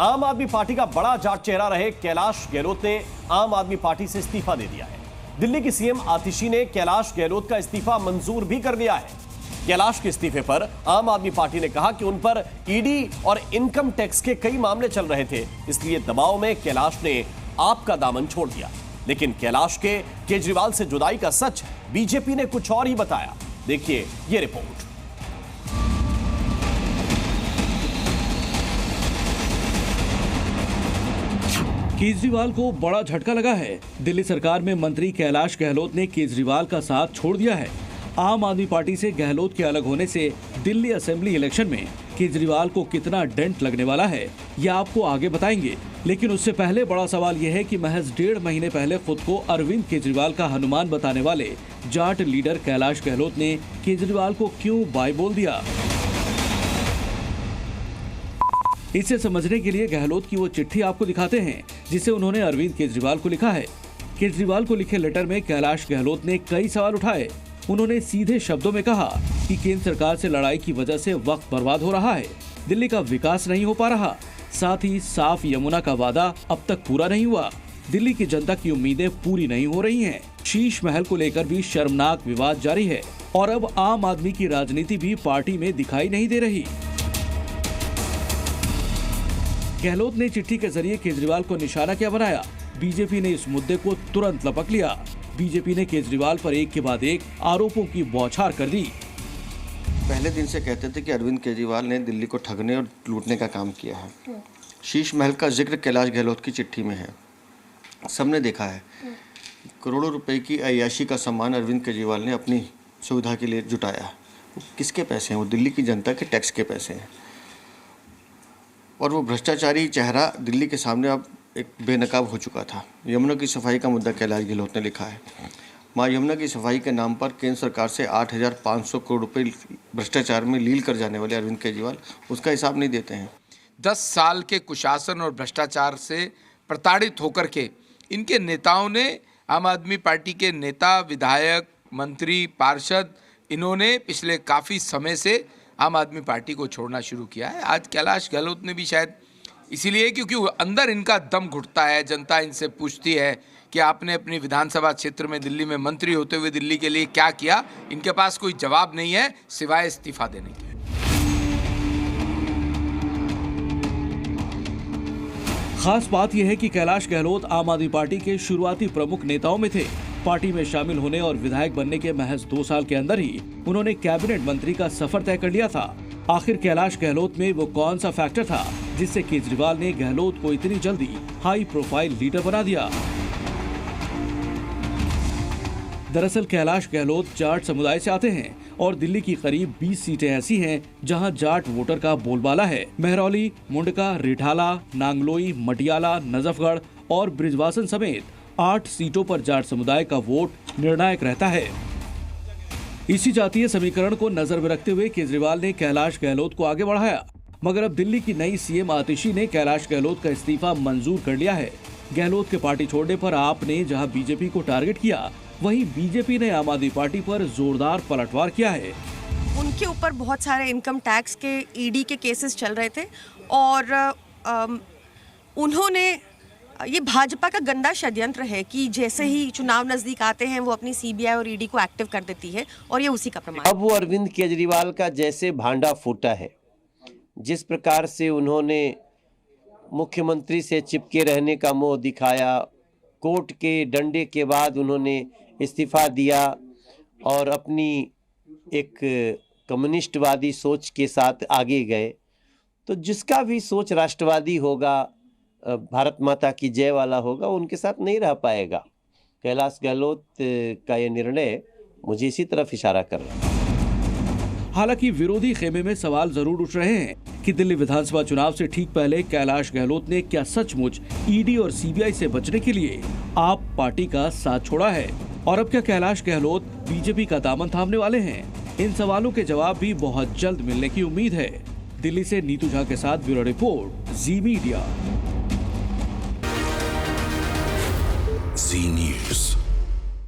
आम आदमी पार्टी का बड़ा जाट चेहरा रहे कैलाश गहलोत ने आम आदमी पार्टी से इस्तीफा दे दिया है। दिल्ली की सीएम आतिशी ने कैलाश गहलोत का इस्तीफा मंजूर भी कर लिया है। कैलाश के इस्तीफे पर आम आदमी पार्टी ने कहा कि उन पर ईडी और इनकम टैक्स के कई मामले चल रहे थे, इसलिए दबाव में कैलाश ने आप का दामन छोड़ दिया। लेकिन कैलाश के केजरीवाल से जुदाई का सच बीजेपी ने कुछ और ही बताया। देखिए ये रिपोर्ट। केजरीवाल को बड़ा झटका लगा है। दिल्ली सरकार में मंत्री कैलाश गहलोत ने केजरीवाल का साथ छोड़ दिया है। आम आदमी पार्टी से गहलोत के अलग होने से दिल्ली असेंबली इलेक्शन में केजरीवाल को कितना डेंट लगने वाला है, यह आपको आगे बताएंगे। लेकिन उससे पहले बड़ा सवाल यह है कि महज 1.5 महीने पहले खुद को अरविंद केजरीवाल का हनुमान बताने वाले जाट लीडर कैलाश गहलोत ने केजरीवाल को क्यों बाय बोल दिया। इसे समझने के लिए गहलोत की वो चिट्ठी आपको दिखाते हैं जिसे उन्होंने अरविंद केजरीवाल को लिखा है। केजरीवाल को लिखे लेटर में कैलाश गहलोत ने कई सवाल उठाए। उन्होंने सीधे शब्दों में कहा कि केंद्र सरकार से लड़ाई की वजह से वक्त बर्बाद हो रहा है, दिल्ली का विकास नहीं हो पा रहा, साथ ही साफ यमुना का वादा अब तक पूरा नहीं हुआ, दिल्ली की जनता की उम्मीदें पूरी नहीं हो रही हैं, शीश महल को लेकर भी शर्मनाक विवाद जारी है और अब आम आदमी की राजनीति भी पार्टी में दिखाई नहीं दे रही। गहलोत ने चिट्ठी के जरिए केजरीवाल को निशाना क्या बनाया। बीजेपी ने इस मुद्दे को तुरंत लपक लिया। बीजेपी ने केजरीवाल पर एक के बाद एक आरोपों की बौछार कर दी। पहले दिन से कहते थे कि अरविंद केजरीवाल ने दिल्ली को ठगने और लूटने का काम किया है। शीश महल का जिक्र कैलाश गहलोत की चिट्ठी में है। सबने देखा है करोड़ों रुपए की अय्याशी का सामान अरविंद केजरीवाल ने अपनी सुविधा के लिए जुटाया। वो किसके पैसे हैं? वो दिल्ली की जनता के टैक्स के पैसे हैं। और वो भ्रष्टाचारी चेहरा दिल्ली के सामने अब एक बेनकाब हो चुका था। यमुना की सफाई का मुद्दा कैलाश गहलोत ने लिखा है। माँ यमुना की सफाई के नाम पर केंद्र सरकार से 8,500 करोड़ रुपए भ्रष्टाचार में लील कर जाने वाले अरविंद केजरीवाल उसका हिसाब नहीं देते हैं। 10 साल के कुशासन और भ्रष्टाचार से प्रताड़ित होकर के इनके नेताओं ने, आम आदमी पार्टी के नेता, विधायक, मंत्री, पार्षद, इन्होंने पिछले काफ़ी समय से आम आदमी पार्टी को छोड़ना शुरू किया है। आज कैलाश गहलोत ने भी शायद इसीलिए, क्योंकि अंदर इनका दम घुटता है। जनता इनसे पूछती है कि आपने अपनी विधानसभा क्षेत्र में दिल्ली में मंत्री होते हुए दिल्ली के लिए क्या किया। इनके पास कोई जवाब नहीं है सिवाय इस्तीफा देने के। खास बात यह है कि कैलाश गहलोत आम आदमी पार्टी के शुरुआती प्रमुख नेताओं में थे। पार्टी में शामिल होने और विधायक बनने के महज 2 साल के अंदर ही उन्होंने कैबिनेट मंत्री का सफर तय कर लिया था। आखिर कैलाश गहलोत में वो कौन सा फैक्टर था जिससे केजरीवाल ने गहलोत को इतनी जल्दी हाई प्रोफाइल लीडर बना दिया। दरअसल कैलाश गहलोत जाट समुदाय से आते हैं और दिल्ली की करीब 20 सीटें ऐसी हैं जहां जाट वोटर का बोलबाला है। महरौली, मुंडका, रिठाला, नांगलोई, मटियाला, नजफगढ़ और ब्रिजवासन समेत 8 सीटों पर जाट समुदाय का वोट निर्णायक रहता है। इसी जातीय समीकरण को नजर में रखते हुए केजरीवाल ने कैलाश गहलोत को आगे बढ़ाया, मगर अब दिल्ली की नई सीएम आतिशी ने कैलाश गहलोत का इस्तीफा मंजूर कर लिया है। गहलोत के पार्टी छोड़ने पर आपने जहां बीजेपी को टारगेट किया, वहीं बीजेपी ने आम आदमी पार्टी पर जोरदार पलटवार किया है। उनके ऊपर बहुत सारे इनकम टैक्स के ईडी के केसेस चल रहे थे और उन्होंने, ये भाजपा का गंदा षड्यंत्र है कि जैसे ही चुनाव नजदीक आते हैं वो अपनी सीबीआई और ईडी को एक्टिव कर देती है और ये उसी का प्रमाण। अब वो अरविंद केजरीवाल का जैसे भांडा फूटा है, जिस प्रकार से उन्होंने मुख्यमंत्री से चिपके रहने का मोह दिखाया, कोर्ट के डंडे के बाद उन्होंने इस्तीफा दिया और अपनी एक कम्युनिस्टवादी सोच के साथ आगे गए, तो जिसका भी सोच राष्ट्रवादी होगा, भारत माता की जय वाला होगा, उनके साथ नहीं रह पाएगा। कैलाश गहलोत का ये निर्णय मुझे इसी तरफ इशारा कर रहा है। हालांकि विरोधी खेमे में सवाल जरूर उठ रहे हैं कि दिल्ली विधानसभा चुनाव से ठीक पहले कैलाश गहलोत ने क्या सचमुच ईडी और सीबीआई से बचने के लिए आप पार्टी का साथ छोड़ा है, और अब क्या कैलाश गहलोत बीजेपी का दामन थामने वाले हैं। इन सवालों के जवाब भी बहुत जल्द मिलने की उम्मीद है। दिल्ली से नीतू झा के साथ ब्यूरो रिपोर्ट, जी मीडिया।